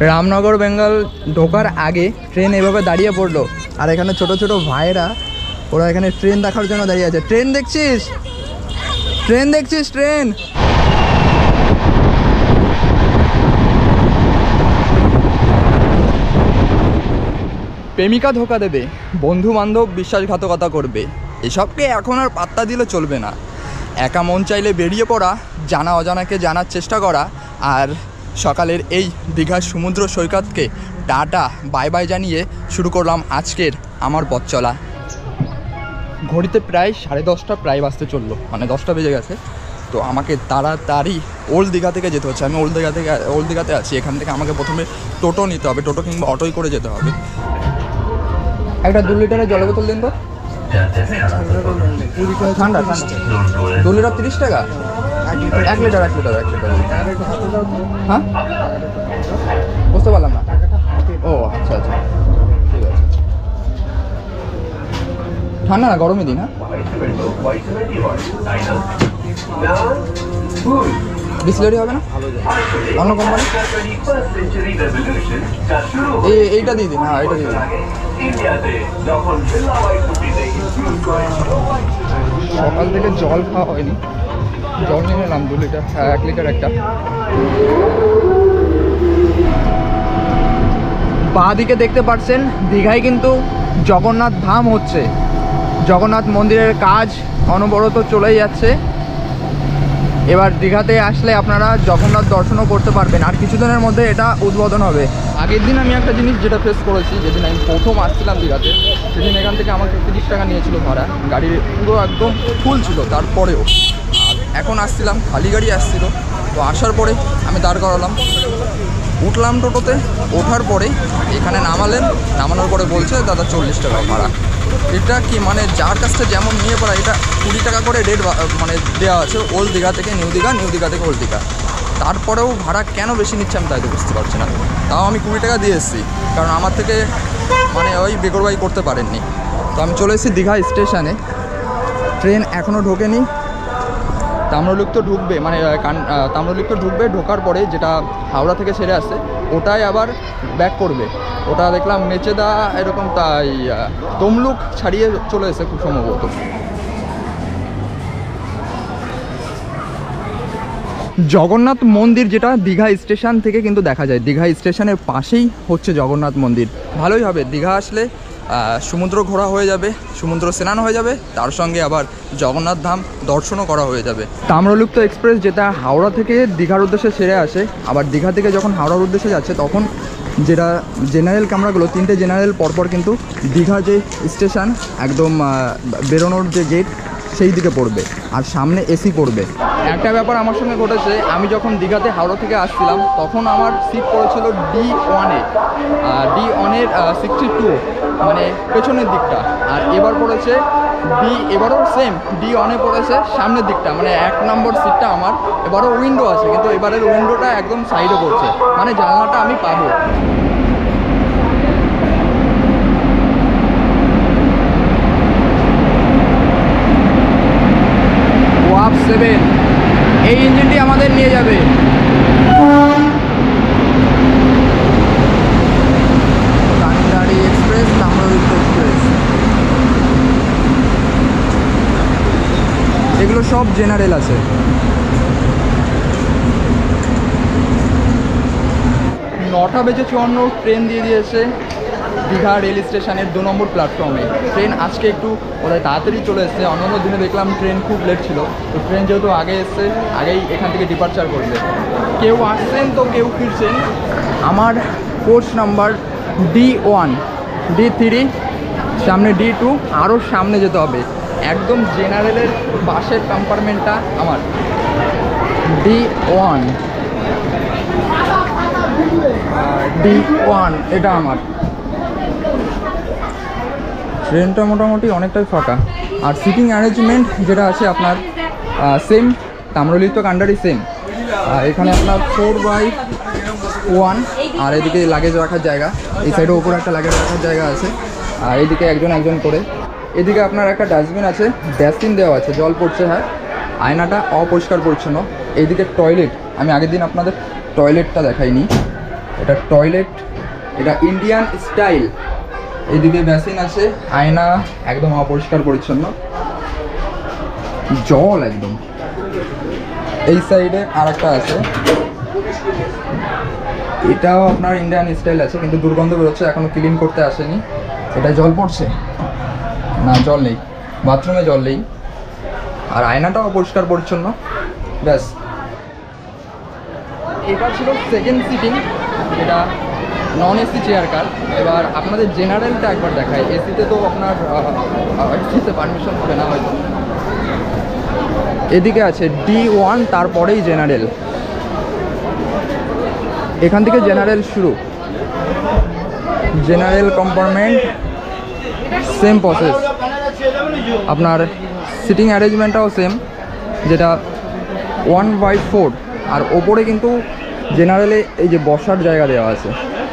রামনগর বেঙ্গল ঢোকার আগে ট্রেন এভাবে দাঁড়িয়ে পড়লো, আর এখানে ছোট ছোট ভাইরা ওরা এখানে ট্রেন দেখার জন্য দাঁড়িয়ে আছে। ট্রেন দেখছিস? ট্রেন দেখছিস? ট্রেন প্রেমিকা ধোকা দেবে, বন্ধু বান্ধব বিশ্বাসঘাতকতা করবে, এসবকে এখন আর পাত্তা দিলে চলবে না। একা মন চাইলে বেরিয়ে পড়া, জানা অজানাকে জানার চেষ্টা করা, আর সকালের এই দীঘার সমুদ্র সৈকতকে টাটা বাই বাই জানিয়ে শুরু করলাম আজকের আমার পথ চলা। ঘড়িতে প্রায় 10:30 প্রায় বাজতে চললো, মানে 10টা বেজে গেছে। তো আমাকে তাড়াতাড়ি ওল্ড দীঘা থেকে যেতে হচ্ছে। আমি ওল্ড দীঘাতে আছি। এখান থেকে আমাকে প্রথমে টোটো নিতে হবে, টোটো কিংবা অটোই করে যেতে হবে। একটা 2 লিটারের জলের বোতল দিন তো। ঠান্ডা ঠান্ডা 2 লিটার 30 টাকা। 1 লিটার হ্যাঁ, বুঝতে পারলাম না। ও আচ্ছা আচ্ছা, ঠিক আছে। ঠান্ডা না, গরমে দিন। হ্যাঁ, বিসলারি হবে না? অন্য কোম্পানি এইটা দিয়ে দিন। হ্যাঁ, এইটা দিয়ে দিন। সকাল থেকে জল খাওয়া হয়নি, জল নিয়ে নিলাম 2 লিটার। হ্যাঁ, 1 লিটার একটা। বাঁ দিকে দেখতে পাচ্ছেন দীঘায় কিন্তু জগন্নাথ ধাম হচ্ছে। জগন্নাথ মন্দিরের কাজ অনবরত চলেই যাচ্ছে। এবার দীঘাতে আসলে আপনারা জগন্নাথ দর্শনও করতে পারবেন, আর কিছুদিনের মধ্যে এটা উদ্বোধন হবে। আগের দিন আমি একটা জিনিস যেটা ফেস করেছি, যেদিন আমি প্রথম আসছিলাম দীঘাতে, সেদিন এখান থেকে আমাকে 30 টাকা নিয়েছিল ভাড়া। গাড়ির পুরো একদম ফুল ছিল, তারপরেও। আর এখন আসছিলাম, খালি গাড়ি আসছিল। তো আসার পরে আমি দাঁড় করালাম, উঠলাম টোটোতে। ওঠার পরে এখানে নামানোর পরে বলছে দাদা 40 টাকা ভাড়া। এটা কি মানে যার কাছটা যেমন নিয়ে পড়া, এটা 20 টাকা করে রেট মানে দেওয়া আছে ওল্ড দীঘা থেকে নিউ দীঘা, নিউ দীঘা থেকে ওল্ড দীঘা। তারপরেও ভাড়া কেন বেশি নিচ্ছে আমি তাই তো বুঝতে পারছি না। তাও আমি 20 টাকা দিয়ে এসেছি, কারণ আমার থেকে মানে ওই বেগরবাই করতে পারেননি। তো আমি চলে এসেছি দীঘা স্টেশনে। ট্রেন এখনও ঢোকেনি। তাম্রলিপ্ত ঢুকবে, মানে তাম্রলিপ্ত ঢুকবে। ঢোকার পরে যেটা হাওড়া থেকে ছেড়ে আসছে ওটাই আবার ব্যাক করবে। ওটা দেখলাম মেচেদা এরকম, তাই তমলুক ছাড়িয়ে চলে এসে খুব সম্ভবত। জগন্নাথ মন্দির যেটা দীঘা স্টেশন থেকে কিন্তু দেখা যায়, দীঘা স্টেশনের পাশেই হচ্ছে জগন্নাথ মন্দির। ভালোই হবে, দীঘা আসলে সমুদ্র ঘোরা হয়ে যাবে, সমুদ্র স্নান হয়ে যাবে, তার সঙ্গে আবার জগন্নাথ ধাম দর্শনও করা হয়ে যাবে। তাম্রলিপ্ত এক্সপ্রেস যেটা হাওড়া থেকে দীঘার উদ্দেশ্যে ছেড়ে আসে, আবার দীঘা থেকে যখন হাওড়ার উদ্দেশ্যে যাচ্ছে তখন যেটা জেনারেল কামরাগুলো, 3টে জেনারেল পরপর কিন্তু দীঘা যে স্টেশন একদম বেরোনোর যে গেট সেই দিকে পড়বে, আর সামনে এসি পড়বে। একটা ব্যাপার আমার সঙ্গে ঘটেছে, আমি যখন দীঘাতে হাওড়া থেকে আসছিলাম তখন আমার সিট পড়েছিল D1-এ, D1-এর 62, মানে পেছনের দিকটা। আর এবার পড়েছে এবারও সেম D1-এ পড়েছে সামনের দিকটা, মানে 1 নম্বর সিটটা আমার। এবারও উইন্ডো আছে, কিন্তু এবারের উইন্ডোটা একদম সাইডে পড়ছে, মানে জানলাটা আমি পাবো। ওয়াপ 7 এই ইঞ্জিনটি আমাদের নিয়ে যাবে। কান্ডারি এক্সপ্রেস, তাম্রলিপ্ত এক্সপ্রেস, এগুলো সব জেনারেল আছে। 9:54 ট্রেন দিয়ে দিয়েছে দীঘা রেল স্টেশনের 2 নম্বর প্ল্যাটফর্মে। ট্রেন আজকে একটু ওদের তাড়াতাড়ি চলে এসছে। অন্যান্য দিনে দেখলাম ট্রেন খুব লেট ছিল, তো ট্রেন যেহেতু আগে এসছে, আগেই এখান থেকে ডিপার্চার করবে। কেউ আসছেন তো কেউ ফিরছেন। আমার কোচ নাম্বার D1, D3, সামনে D2, আরও সামনে যেতে হবে। একদম জেনারেলের বাসের কম্পার্টমেন্টটা আমার D1, D1 এটা আমার। ট্রেনটা মোটামুটি অনেকটাই ফাঁকা, আর সিটিং অ্যারেঞ্জমেন্ট যেটা আছে আপনার সেম, তাম্রলিপ্ত কান্ডারি সেম। এখানে আপনার 4/1, আর এদিকে লাগেজ রাখার জায়গা, এই সাইডে ওপরে একটা লাগেজ রাখার জায়গা আছে, আর এদিকে একজন করে। এদিকে আপনার একটা ডাস্টবিন আছে, ড্যাস্টবিন দেওয়া আছে, জল পড়ছে। হ্যাঁ, আয়নাটা অপরিষ্কার পরিচ্ছন্ন। এইদিকে টয়লেট, আমি আগের দিন আপনাদের টয়লেটটা দেখাইনি। এটা টয়লেট, এটা ইন্ডিয়ান স্টাইল। এইদিকে বেসিন আছে, আয়না, একদম অপরিষ্কার পরিচ্ছন্ন, জল একদম। এই সাইডে আর একটা আছে, এটাও আপনার ইন্ডিয়ান স্টাইল আছে, কিন্তু দুর্গন্ধ বেরোচ্ছে, এখনো ক্লিন করতে আসেনি। এটা জল পড়ছে না, জল নেই, বাথরুমে জল নেই। আর আয়নাটাও পরিষ্কার পরিচ্ছন্ন, ব্যাস। এটা ছিল সেকেন্ড সিটিং, এটা নন এসি চেয়ার কার। এবার আপনাদের জেনারেলটা একবার দেখায়। এসিতে তো আপনার এসিতে পারমিশন হবে না হয়তো। এদিকে আছে D1, তারপরেই জেনারেল। এখান থেকে জেনারেল শুরু। জেনারেল কম্পার্টমেন্ট, সেম প্রসেস, আপনার সিটিং অ্যারেঞ্জমেন্টটাও সেম, যেটা 1/4। আর ওপরে কিন্তু জেনারেলে এই যে বসার জায়গা দেওয়া আছে,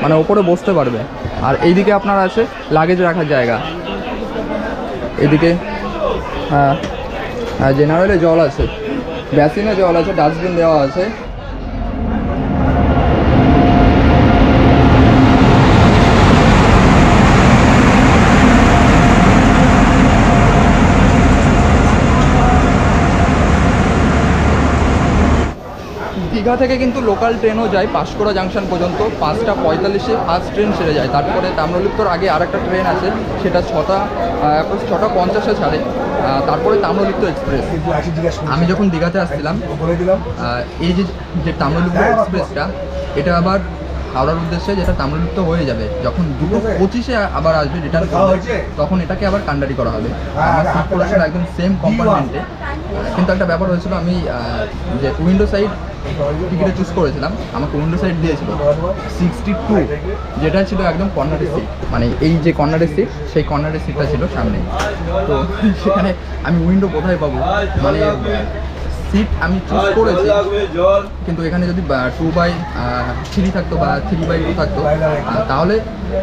মানে ওপরে বসতে পারবে। আর এইদিকে আপনার আছে লাগেজ রাখার জায়গা। এদিকে জেনারেলে জল আছে, বেসিনে জল আছে, ডাস্টবিন দেওয়া আছে। দীঘা থেকে কিন্তু লোকাল ট্রেনও যায় পাঁশকুড়া জাংশন পর্যন্ত। 5:45-এ ফার্স্ট ট্রেন ছেড়ে যায়। তারপরে তাম্রলিপ্তর আগে আরেকটা ট্রেন আছে, সেটা 6:50-এ ছাড়ে। তারপরে তাম্রলিপ্ত এক্সপ্রেস। আমি যখন দীঘাতে আসছিলাম, এই যে তাম্রলিপ্ত এক্সপ্রেসটা, এটা আবার হাওড়ার উদ্দেশ্যে, যেটা তাম্রলিপ্ত হয়ে যাবে যখন 2:25-এ আবার আসবে রিটার্ন করবে, তখন এটাকে আবার কান্ডারি করা হবে। আমার সিট পড়েছিল একদম সেম কম্পার্টমেন্টে, কিন্তু একটা ব্যাপার হয়েছিল, আমি যে উইন্ডো সাইড টিকিটে চুজ করেছিলাম, আমাকে উইন্ডো সাইড দিয়েছিল 62, যেটা ছিল একদম কর্নারের সিট। মানে এই যে কর্নারের সিট, সেই কর্নারের সিটটা ছিল সামনে। তো সেখানে আমি উইন্ডো কোথায় পাবো, মানে সিট আমি চুজ করেছি, কিন্তু এখানে যদি 2/3 থাকতো বা 3/2 থাকতো, তাহলে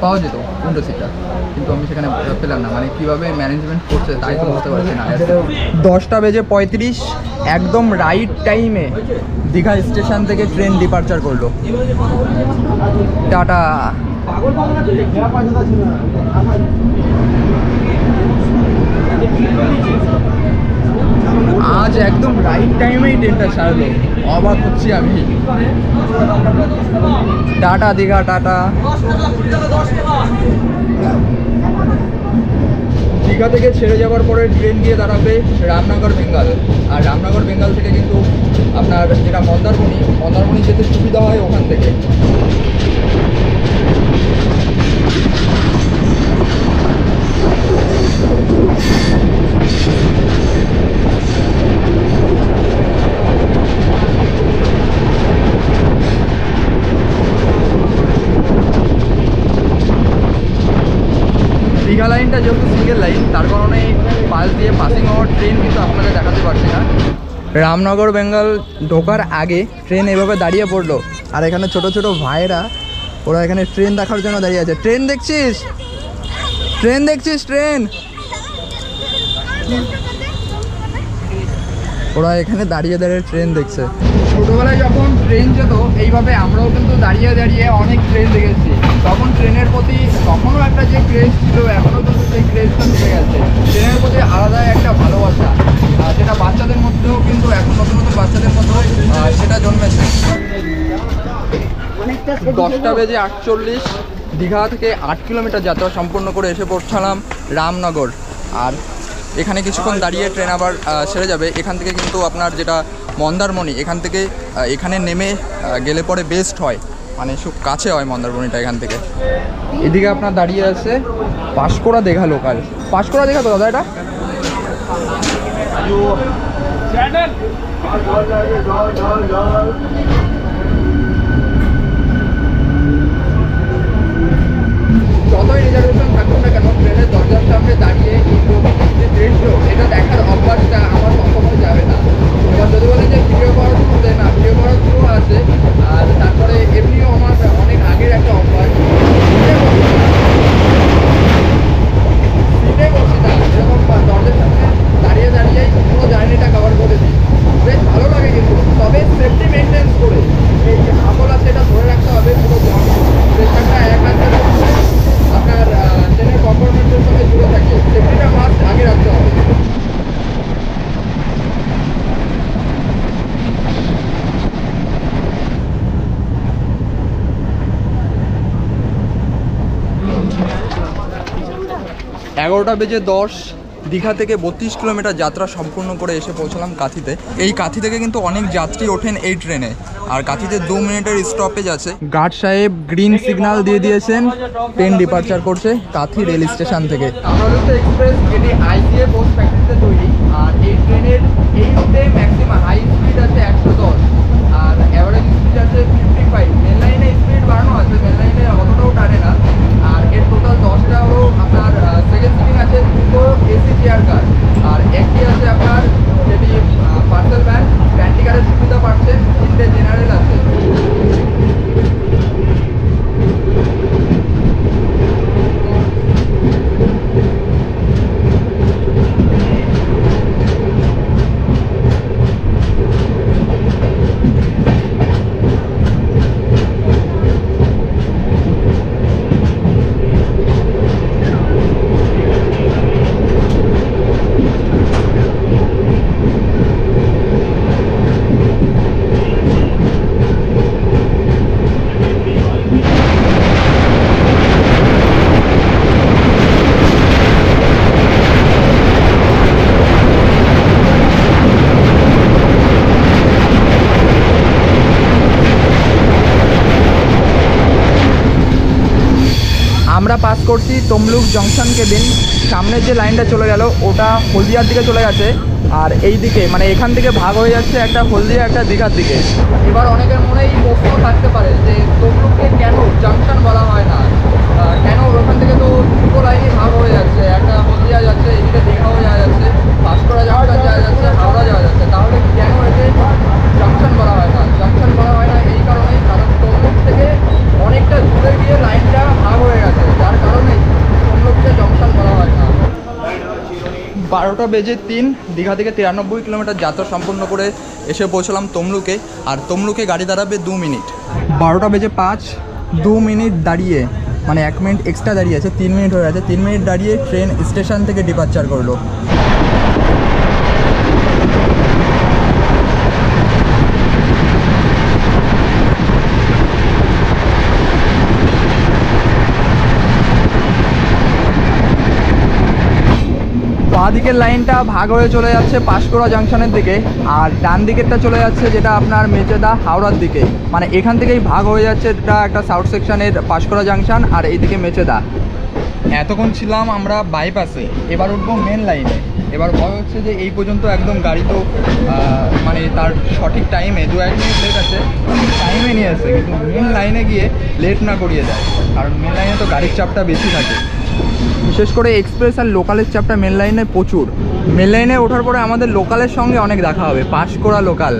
পাওয়া যেত উইন্ডো সিটটা, কিন্তু আমি সেখানে পেলাম না। মানে কীভাবে ম্যানেজমেন্ট করছে তাই তো বুঝতে পারছি না। 10:35 একদম রাইট টাইমে দীঘা স্টেশন থেকে ট্রেন ডিপার্চার করলো। টাটা। আজ একদম রাইট টাইমেই ট্রেনটা ছাড়লো, অবাক হচ্ছি আমি। Tata Digha, tata. দীঘা থেকে ছেড়ে যাওয়ার পরে ট্রেন গিয়ে দাঁড়াবে রামনগর বেঙ্গল। আর রামনগর বেঙ্গল থেকে কিন্তু আপনার যেটা মন্দারমণি যেতে সুবিধা হয় ওখান থেকে। দীঘা লাইনটা যেহেতু সিঙ্গেল লাইন, তার কারণে পাশ দিয়ে পাসিং হওয়ার ট্রেন কিন্তু আপনাদের দেখাতে পারছি না। রামনগর বেঙ্গল ঢোকার আগে ট্রেন এভাবে দাঁড়িয়ে পড়লো, আর এখানে ছোট ছোট ভাইয়েরা ওরা এখানে ট্রেন দেখার জন্য দাঁড়িয়ে আছে। ট্রেন দেখছিস, ট্রেন দেখছিস, ট্রেন। ওরা এখানে দাঁড়িয়ে দাঁড়িয়ে ট্রেন দেখছে। ছোটোবেলায় যখন ট্রেন যেত এইভাবে, আমরাও কিন্তু দাঁড়িয়ে দাঁড়িয়ে অনেক ট্রেন দেখেছি। তখন ট্রেনের প্রতি তখনও একটা যে ক্রেজ ছিল, এখনও কিন্তু সেই ক্রেজটা থেকে গেছে। ট্রেনের প্রতি আলাদা একটা ভালোবাসা, যেটা বাচ্চাদের মধ্যেও কিন্তু এখন নতুন নতুন বাচ্চাদের মধ্যেও সেটা জন্মেছে। 10:48 দীঘা থেকে 8 কিলোমিটার যাত্রা সম্পূর্ণ করে এসে পৌঁছালাম রামনগর। আর এখানে কিছুক্ষণ দাঁড়িয়ে ট্রেন আবার ছেড়ে যাবে। এখান থেকে কিন্তু আপনার যেটা মন্দারমণি, এখান থেকে এখানে নেমে গেলে পরে বেস্ট হয়, মানে খুব কাছে হয় মন্দারমণিটা এখান থেকে। এদিকে আপনার দাঁড়িয়ে আছে পাঁশকুড়া দীঘা লোকাল। পাঁশকুড়া দীঘা তো দাদা এটা? যতই রিজার্ভেশন থাকুক না কেন, ট্রেনের দরজার সামনে দাঁড়িয়ে যে দৃশ্য, এটা দেখার অভ্যাসটা আমার কখনোই যাবে না। এবার যদি বলে যে ভিডিও করার শুরুতে, না, ভিডিও করার শুরু আছে। আর তারপরে এমনিও আমার অনেক আগের একটা অভ্যাস, সিটে বসি না, এরকম দরজার সামনে দাঁড়িয়ে দাঁড়িয়েই পুরো জার্নিটা কভার করে দিই। বেশ ভালো লাগে কিন্তু, তবে সেফটি মেনটেন্স করে এই যে হাতল আছে এটা ধরে রাখতে হবে পুরো 11:10 দীঘা থেকে 32 কিলোমিটার যাত্রা সম্পূর্ণ করে এসে পৌঁছলাম কাঁথিতে। এই কাঁথি থেকে কিন্তু অনেক যাত্রী ওঠেন এই ট্রেনে, আর কাঁথিতে 2 মিনিটের স্টপেজ আছে। গার্ড সাহেব গ্রিন সিগন্যাল দিয়ে দিয়েছেন, ট্রেন ডিপার্চার করছে কাঁথি রেল স্টেশন থেকে। আম্রলতা এক্সপ্রেস এটি আইসিএ পোস্ট ফ্যাক্টরিতে তৈরি, আর এই ট্রেনের এই রুটে ম্যাক্সিমাম হাই স্পিড আছে 110 আর অ্যাভারেজ স্পিড আছে 55। মেন লাইনে স্পিড বাড়ানো আছে, মেন লাইনে অতটাও টানে না। আর এর টোটাল 10টা হলো আপনার সেকেন্ড সিটিং আছে, 2 এসি চেয়ার কার, আর একটি আছে আপনার যেটি পার্সেল ভ্যান। ভ্যান্টি কারের সুবিধা পাচ্ছেন, 3টে জেনারেল আছে। আমরা পাস করছি তমলুক জংশন কেবিন। সামনের যে লাইনটা চলে গেল ওটা হলদিয়ার দিকে চলে গেছে, আর এই দিকে মানে এখান থেকে ভাগ হয়ে যাচ্ছে একটা হলদিয়া একটা দীঘার দিকে। এবার অনেকের মনে এই প্রশ্ন থাকতে পারে যে তমলুককে কেন জংশন বলা হয় না, কেন ওখান থেকে তো দুটো লাইনে ভাগ হয়ে যাচ্ছে, একটা হলদিয়া যাচ্ছে, এদিকে দীঘাও যাওয়া যাচ্ছে, পাঁশকুড়া জংশন যাওয়া যাচ্ছে, হাওড়া যাওয়া যাচ্ছে, তাহলে কেন এতে জংশন বলা হয় না? জংশন বলা হয় না এই কারণেই, কারণ তমলুক থেকে অনেকটা দূরে গিয়ে লাইনটা ভাগ হয়ে গেছে, যার কারণে তমলুককে জংশন বলা হয় না। 12:03 দীঘা থেকে 93 কিলোমিটার যাত্রা সম্পূর্ণ করে এসে পৌঁছলাম তমলুকে, আর তমলুকে গাড়ি দাঁড়াবে 2 মিনিট। 12:05 2 মিনিট দাঁড়িয়ে, মানে 1 মিনিট এক্সট্রা দাঁড়িয়ে আছে, 3 মিনিট হয়ে গেছে। 3 মিনিট দাঁড়িয়ে ট্রেন স্টেশন থেকে ডিপার্চার করলো। বাঁ দিকের লাইনটা ভাগ হয়ে চলে যাচ্ছে পাঁশকুড়া জাংশনের দিকে, আর ডান দিকেরটা চলে যাচ্ছে যেটা আপনার মেচেদা হাওড়ার দিকে। মানে এখান থেকেই ভাগ হয়ে যাচ্ছে, এটা একটা সাউথ সেকশনের পাঁশকুড়া জাংশন, আর এইদিকে মেচেদা। এতক্ষণ ছিলাম আমরা বাইপাসে, এবার উঠবো মেন লাইনে। এবার ভয় হচ্ছে যে এই পর্যন্ত একদম গাড়ি তো মানে তার সঠিক টাইমে 2-1 মিনিট লেট আছে, টাইমে নিয়ে আসছে, কিন্তু মেন লাইনে গিয়ে লেট না করিয়ে দেয়, কারণ মেন লাইনে তো গাড়ির চাপটা বেশি থাকে। বিশেষ করে এক্সপ্রেস আর লোকালের চাপটা মেন লাইনে প্রচুর। মেন লাইনে ওঠার পরে আমাদের লোকালের সঙ্গে অনেক দেখা হবে, পাঁশকুড়া লোকাল,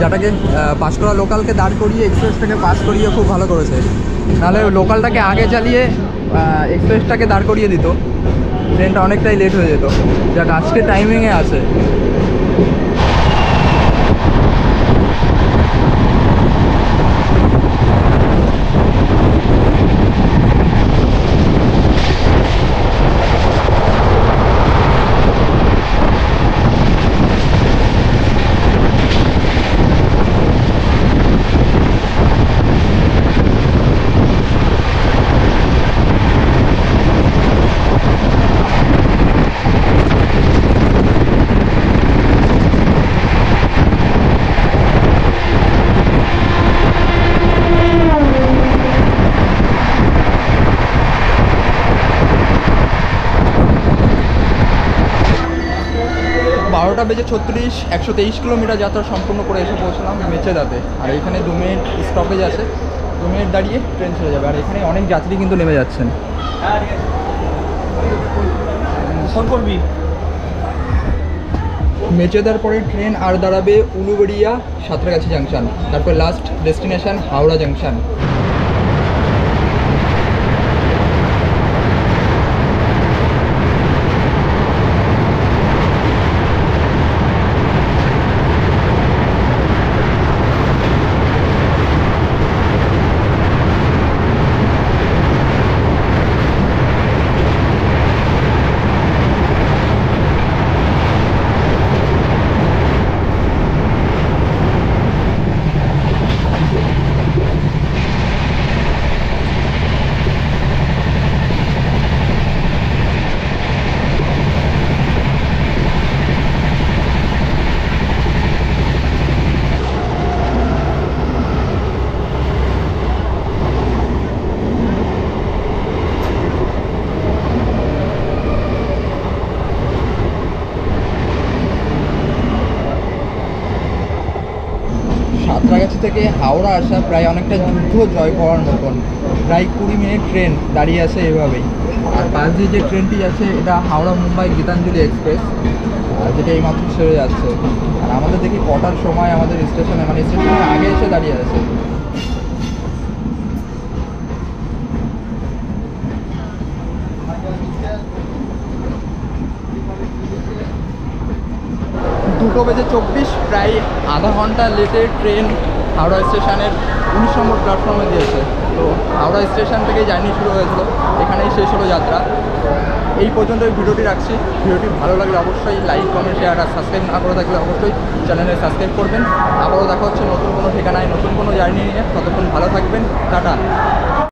যেটাকে পাঁশকুড়া লোকালকে দাঁড় করিয়ে এক্সপ্রেসটাকে পাস করিয়ে খুব ভালো করেছে, নাহলে লোকালটাকে আগে চালিয়ে এক্সপ্রেসটাকে দাঁড় করিয়ে দিত, ট্রেনটা অনেকটাই লেট হয়ে যেত। যাক আজকে টাইমিংয়ে আছে। বেজে 36 123 কিলোমিটার যাত্রা সম্পূর্ণ করে এসে পৌঁছলাম মেচেদাতে, আর এখানে 2 মিনিট স্টপেজ আছে, 2 মিনিট দাঁড়িয়ে ট্রেন ছেড়ে যাবে। আর এখানে অনেক যাত্রী কিন্তু নেমে যাচ্ছেন। মেচেদার পরে ট্রেন আর দাঁড়াবে উলুবেড়িয়া সাঁতরাগাছি জাংশন, তারপর লাস্ট ডেস্টিনেশন হাওড়া জাংশন। থেকে হাওড়া আসা প্রায় অনেকটা যুদ্ধ জয় করার মতন। প্রায় 20 মিনিট ট্রেন দাঁড়িয়ে আছে এভাবেই। আর পাশ দিয়ে যে ট্রেনটি আছে এটা হাওড়া মুম্বাই গীতাঞ্জলি এক্সপ্রেস, যেটা এইমাত্র ছেড়ে যাচ্ছে। আর আমাদের দেখি কটার সময় আমাদের স্টেশনে, মানে স্টেশনের আগে এসে দাঁড়িয়ে আছে। দুটো বেজে 24, প্রায় আধা ঘন্টা লেটে ট্রেন হাওড়া স্টেশনের 19 নম্বর প্ল্যাটফর্মে দিয়েছে। তো হাওড়া স্টেশন থেকে জার্নি শুরু হয়েছিল, এখানেই শেষ হলো যাত্রা। এই পর্যন্ত ভিডিওটি রাখছি। ভিডিওটি ভালো লাগলে অবশ্যই লাইক, কমেন্ট, শেয়ার আর সাবস্ক্রাইব না করে থাকলে অবশ্যই চ্যানেলে সাবস্ক্রাইব করবেন। আবারও দেখা হচ্ছে নতুন কোনো ঠিকানায়, নতুন কোনো জার্নি নিয়ে। ততক্ষণ ভালো থাকবেন, টাটা।